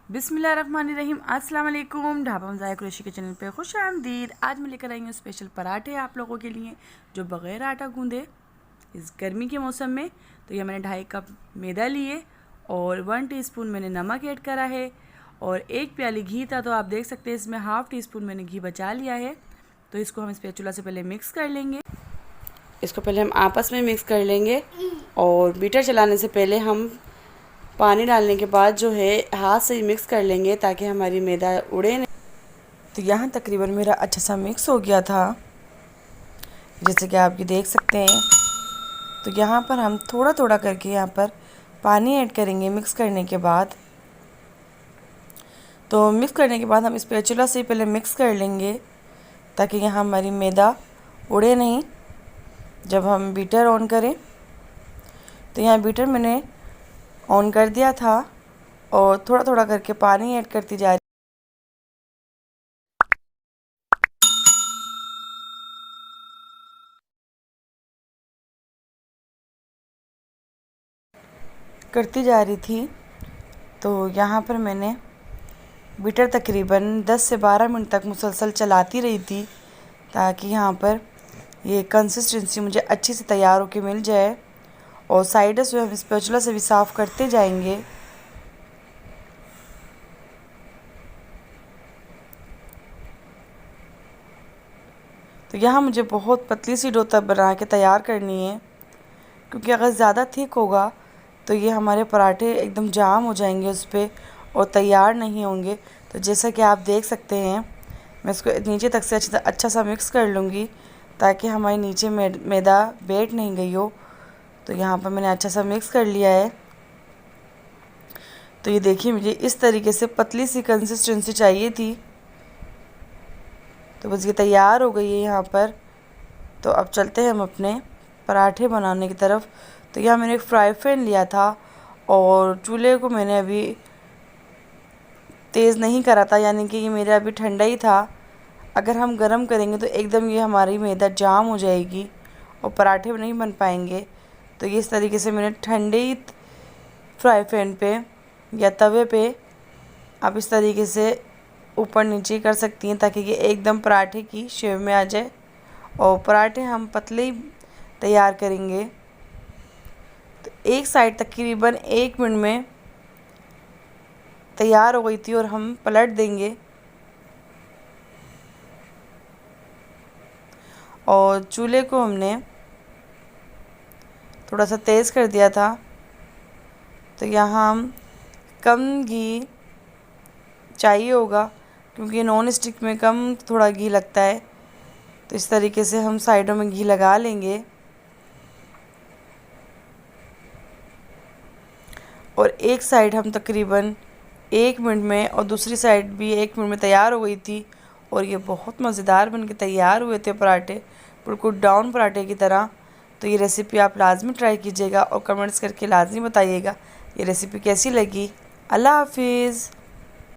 बिस्मिल्लाहिर्रहमानिर्रहीम। अस्सलाम वालेकुम। ढाबा मज़ाया कुरैशी के चैनल पे खुश आमदीद। आज मैं लेकर आई हूँ स्पेशल पराठे आप लोगों के लिए जो बग़ैर आटा गूँधे इस गर्मी के मौसम में। तो ये मैंने 2.5 कप मैदा लिए और 1 टीस्पून मैंने नमक ऐड करा है और 1 प्याली घी था। तो आप देख सकते हैं इसमें हाफ़ टी-स्पून मैंने घी बचा लिया है। तो इसको हम स्पैचुला से पहले मिक्स कर लेंगे। इसको पहले हम आपस में मिक्स कर लेंगे और बीटर चलाने से पहले हम पानी डालने के बाद जो है हाथ से ही मिक्स कर लेंगे ताकि हमारी मैदा उड़े नहीं। तो यहाँ तकरीबन मेरा अच्छा सा मिक्स हो गया था, जैसे कि आप ये देख सकते हैं। तो यहाँ पर हम थोड़ा थोड़ा करके यहाँ पर पानी ऐड करेंगे मिक्स करने के बाद। तो मिक्स करने के बाद हम स्पैचुला से पहले मिक्स कर लेंगे ताकि यहाँ हमारी मैदा उड़े नहीं जब हम बीटर ऑन करें। तो यहाँ बीटर मैंने ऑन कर दिया था और थोड़ा थोड़ा करके पानी ऐड करती जा रही। थी। तो यहाँ पर मैंने बीटर तकरीबन 10 से 12 मिनट तक मुसलसल चलाती रही थी ताकि यहाँ पर ये कंसिस्टेंसी मुझे अच्छी से तैयार होके मिल जाए। और साइड से हम स्पैचुला से भी साफ़ करते जाएंगे। तो यहाँ मुझे बहुत पतली सी डो तब बना के तैयार करनी है, क्योंकि अगर ज़्यादा थिक होगा तो ये हमारे पराठे एकदम जाम हो जाएंगे उस पर और तैयार नहीं होंगे। तो जैसा कि आप देख सकते हैं मैं इसको नीचे तक से अच्छा सा मिक्स कर लूँगी ताकि हमारे नीचे मैदा बैठ नहीं गई हो। तो यहाँ पर मैंने अच्छा सा मिक्स कर लिया है। तो ये देखिए मुझे इस तरीके से पतली सी कंसिस्टेंसी चाहिए थी। तो बस ये तैयार हो गई है यहाँ पर। तो अब चलते हैं हम अपने पराठे बनाने की तरफ। तो यहाँ मैंने एक फ्राई पैन लिया था और चूल्हे को मैंने अभी तेज़ नहीं करा था, यानी कि ये मेरा अभी ठंडा ही था। अगर हम गरम करेंगे तो एकदम ये हमारी मैदा जाम हो जाएगी और पराठे नहीं बन पाएंगे। तो ये इस तरीके से मैंने ठंडे ही फ्राई पैन पे या तवे पे आप इस तरीके से ऊपर नीचे कर सकती हैं ताकि ये एकदम पराठे की शेप में आ जाए। और पराठे हम पतले ही तैयार करेंगे। तो एक साइड तकरीबन 1 मिनट में तैयार हो गई थी और हम पलट देंगे। और चूल्हे को हमने थोड़ा सा तेज़ कर दिया था। तो यहाँ हम कम घी चाहिए होगा क्योंकि नॉन स्टिक में कम थोड़ा घी लगता है। तो इस तरीके से हम साइडों में घी लगा लेंगे और एक साइड हम तकरीबन 1 मिनट में और दूसरी साइड भी 1 मिनट में तैयार हो गई थी। और ये बहुत मज़ेदार बन के तैयार हुए थे पराठे, बिल्कुल डाउन पराठे की तरह। तो ये रेसिपी आप लाजमी ट्राई कीजिएगा और कमेंट्स करके लाजमी बताइएगा ये रेसिपी कैसी लगी। अल्लाह हाफिज़।